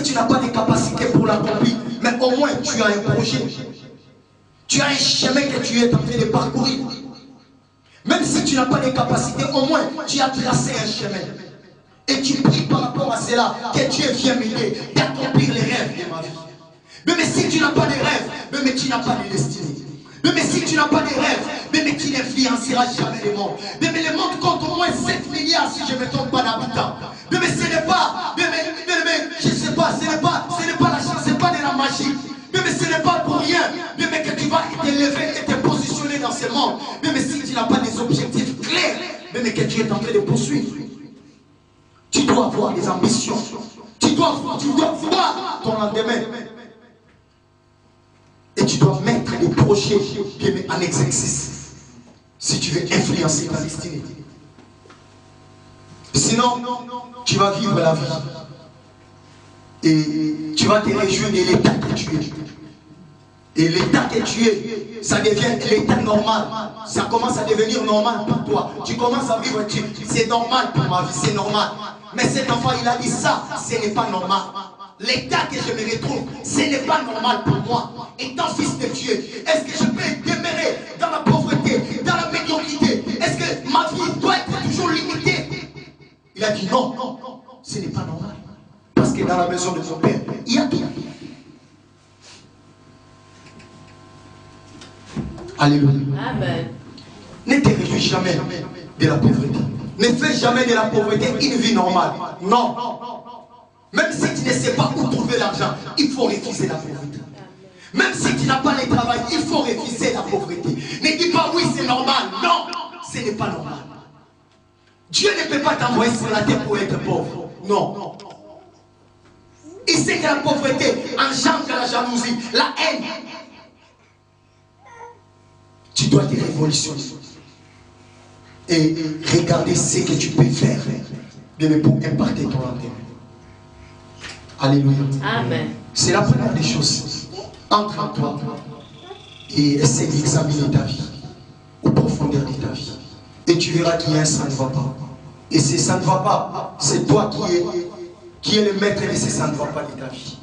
tu n'as pas les capacités pour l'accomplir, mais au moins tu as un projet. Tu as un chemin que tu es en train de parcourir. Même si tu n'as pas les capacités, au moins tu as tracé un chemin. Et tu pries par rapport à cela, que Dieu vienne m'aider d'accomplir les rêves de ma vie. Mais si tu n'as pas de rêves, mais tu n'as pas de destinée. Mais si tu n'as pas de rêves, mais tu n'influenceras jamais le monde. Mais le monde compte au moins 7 milliards si je ne me trompe pas d'habitants. Mais ce n'est pas, je ne sais pas, ce n'est pas la chance, ce n'est pas de la magie. Mais ce n'est pas pour rien, mais que tu vas t'élever et te positionner dans ce monde. Mais si tu n'as pas des objectifs clairs, mais que tu es en train de poursuivre. Tu dois avoir des ambitions. Tu dois voir ton lendemain. Et tu dois mettre des projets en exercice. Si tu veux influencer ta destinée. Sinon, tu vas vivre la vie. Et tu vas te réjouir de l'état que tu es. Et l'état que tu es, ça devient l'état normal. Ça commence à devenir normal pour toi. Tu commences à vivre, c'est normal pour ma vie, c'est normal. Mais cet enfant, il a dit ça, ce n'est pas normal. L'état que je me retrouve, ce n'est pas normal pour moi. Étant fils de Dieu, est-ce que je peux demeurer dans la pauvreté, dans la médiocrité? Est-ce que ma vie doit être toujours limitée? Il a dit non, ce n'est pas normal. Parce que dans la maison de son père, il y a tout. Alléluia. Amen. Ne te réjouis jamais de la pauvreté. Ne fais jamais de la pauvreté une vie normale. Non. Même si tu ne sais pas où trouver l'argent, il faut refuser la pauvreté. Même si tu n'as pas le travail, il faut refuser la pauvreté. Ne dis pas oui, c'est normal. Non, ce n'est pas normal. Dieu ne peut pas t'envoyer sur la terre pour être pauvre. Non. Il sait que la pauvreté engendre la jalousie, la haine. Tu dois te révolutionner. Et regarder ce que tu peux faire pour impacter ton lendemain. Alléluia. Amen. C'est la première des choses. Entre en toi et essaie d'examiner ta vie au profondeur de ta vie. Et tu verras qu'il y a un ça ne va pas. Et si ça ne va pas, c'est toi qui es le maître de ce ça ne va pas de ta vie.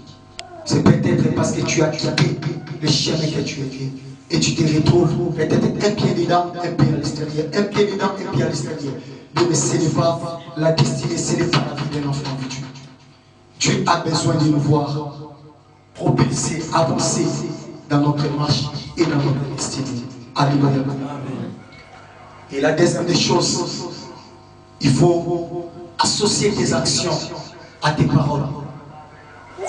C'est peut-être parce que tu as quitté le chemin que tu as fait. Et tu te retrouves peut-être un pied dedans, un pied à l'extérieur. Un pied dedans, un pied à l'extérieur. Mais ce n'est pas la destinée, ce n'est pas la vie d'un enfant de Dieu. Dieu a besoin de nous voir propulser, avancer dans notre marche et dans notre destinée. Alléluia. Et la deuxième des choses, il faut associer tes actions à tes paroles.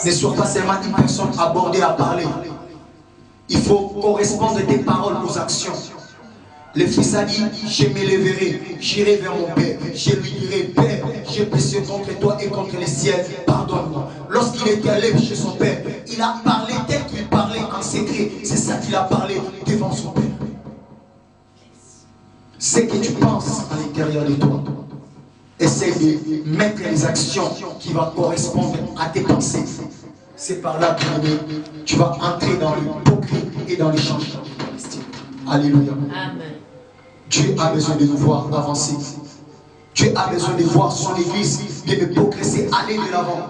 Ne sois pas seulement une personne abordée à parler. Il faut correspondre tes paroles aux actions. Le fils a dit, je me lèverai, j'irai vers mon père, je lui dirai, Père, j'ai péché contre toi et contre les ciels, pardonne-moi. Lorsqu'il était allé chez son père, il a parlé tel qu'il parlait en secret. C'est ça qu'il a parlé devant son père. Ce que tu penses à l'intérieur de toi, essaie de mettre les actions qui vont correspondre à tes pensées. C'est par là que tu vas entrer dans le progrès et dans l'échange. Alléluia. Amen. Dieu a besoin de nous voir avancer. Dieu a besoin de voir son église de progresser, aller de l'avant.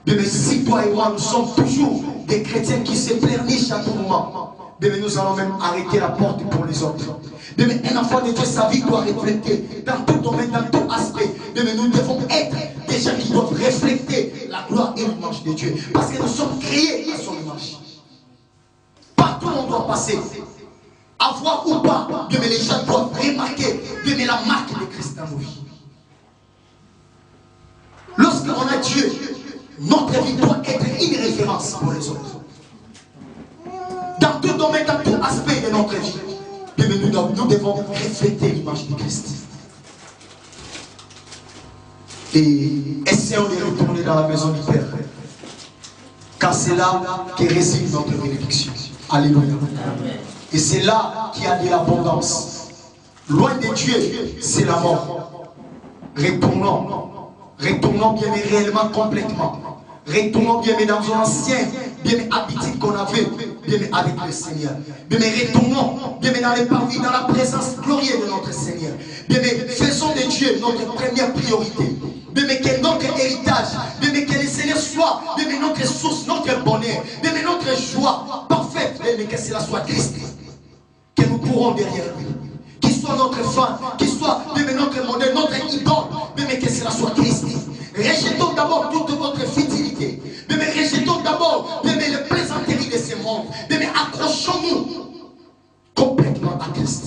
Mais si toi et moi, nous sommes toujours des chrétiens qui se pleurnichent à tout moment, nous allons même arrêter la porte pour les autres. Un enfant de Dieu, sa vie doit refléter dans tout domaine, dans tout aspect. Nous devons être des gens qui doivent refléter la gloire et l'image de Dieu. Parce que nous sommes créés à son image. Partout où on doit passer, avoir ou pas, les gens doivent remarquer la marque de Christ dans nos vies. Lorsqu'on a Dieu, notre vie doit être une référence pour les autres. Dans tout domaine, dans tout aspect de notre vie, nous devons refléter l'image de Christ. Et essayons de retourner dans la maison du Père. Car c'est là que réside notre bénédiction. Alléluia. Et c'est là qu'il y a de l'abondance. Loin de Dieu, c'est la mort. Retournons bien mais réellement complètement. Retournons bien mais dans un ancien bien mais habitude qu'on avait bien mais avec le Seigneur. Bien mais retournons bien mais dans les parvis, dans la présence glorieuse de notre Seigneur. Bien mais faisons de Dieu notre première priorité. Bien mais que notre héritage, bien mais que le Seigneur soit soit notre source, notre bonheur, notre joie parfaite, mais que cela soit Christ, que nous courons derrière lui, qu'il soit notre fan, qu'il soit notre modèle, notre idole, mais que cela soit Christ. Rejetons d'abord toute votre futilité, mais rejetons d'abord les plaisanteries de ce monde, mais accrochons-nous complètement à Christ,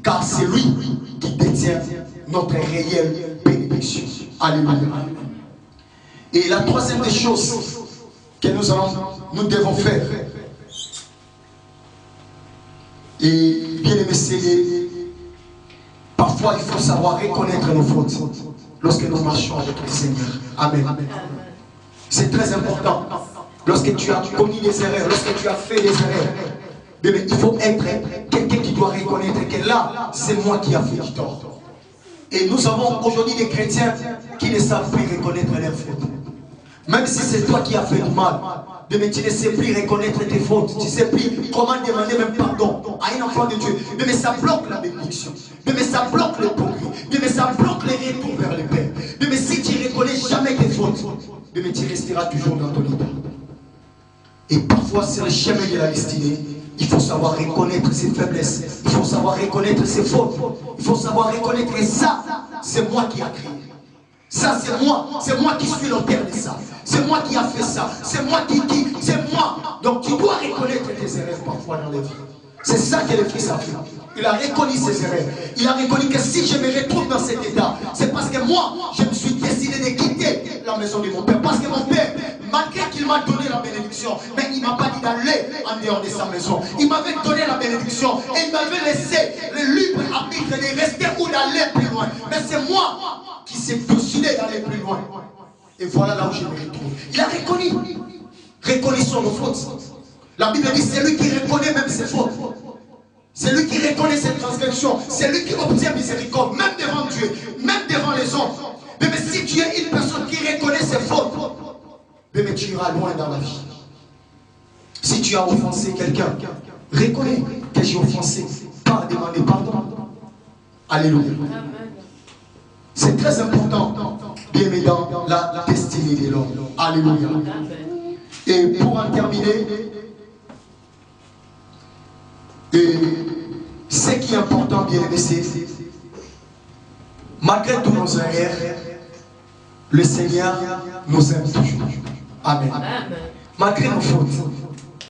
car c'est lui qui détient notre réelle bénédiction. Alléluia. Et la troisième des choses que nous devons faire, et bien aimé, c'est parfois il faut savoir reconnaître nos fautes lorsque nous marchons avec le Seigneur. Amen. C'est très important. Lorsque tu as commis des erreurs, lorsque tu as fait des erreurs, il faut être quelqu'un qui doit reconnaître que là, c'est moi qui ai fait du tort. Et nous avons aujourd'hui des chrétiens qui ne savent plus reconnaître leurs fautes. Même si c'est toi qui as fait du mal, mais tu ne sais plus reconnaître tes fautes. Tu ne sais plus comment demander même pardon à un enfant de Dieu. Mais ça bloque la bénédiction. Mais ça bloque le progrès. Mais ça bloque les retours vers le Père. Mais si tu ne reconnais jamais tes fautes, mais tu resteras toujours dans ton état. Et parfois, c'est le chemin de la destinée. Il faut savoir reconnaître ses faiblesses. Il faut savoir reconnaître ses fautes. Il faut savoir reconnaître que ça, c'est moi qui ai créé. Ça, c'est moi qui suis l'auteur de ça. C'est moi qui a fait ça. C'est moi c'est moi. Donc tu dois reconnaître tes erreurs parfois dans la vie. C'est ça que le Fils a fait. Il a reconnu ses erreurs. Il a reconnu que si je me retrouve dans cet état, c'est parce que moi, je me suis décidé de quitter la maison de mon Père. Parce que mon Père, malgré qu'il m'a donné la bénédiction, mais il ne m'a pas dit d'aller en dehors de sa maison. Il m'avait donné la bénédiction et il m'avait laissé le libre arbitre de rester ou d'aller plus loin. Mais c'est moi qui s'est décidé d'aller plus loin. Et voilà là où je me retrouve. Il a reconnu. Reconnaissons nos fautes. La Bible dit c'est lui qui reconnaît même ses fautes. C'est lui qui reconnaît ses transgressions. C'est lui qui obtient miséricorde, même devant Dieu, même devant les hommes. Mais si tu es une personne qui reconnaît ses fautes, mais tu iras loin dans la vie. Si tu as offensé quelqu'un, reconnais que j'ai offensé. Pas demander pardon. Alléluia. C'est très important, bien aimé, dans la destinée de l'homme. Alléluia. Et pour en terminer, ce qui est important, bien aimé, c'est malgré tous nos erreurs, le Seigneur nous aime toujours. Amen. Malgré nos fautes,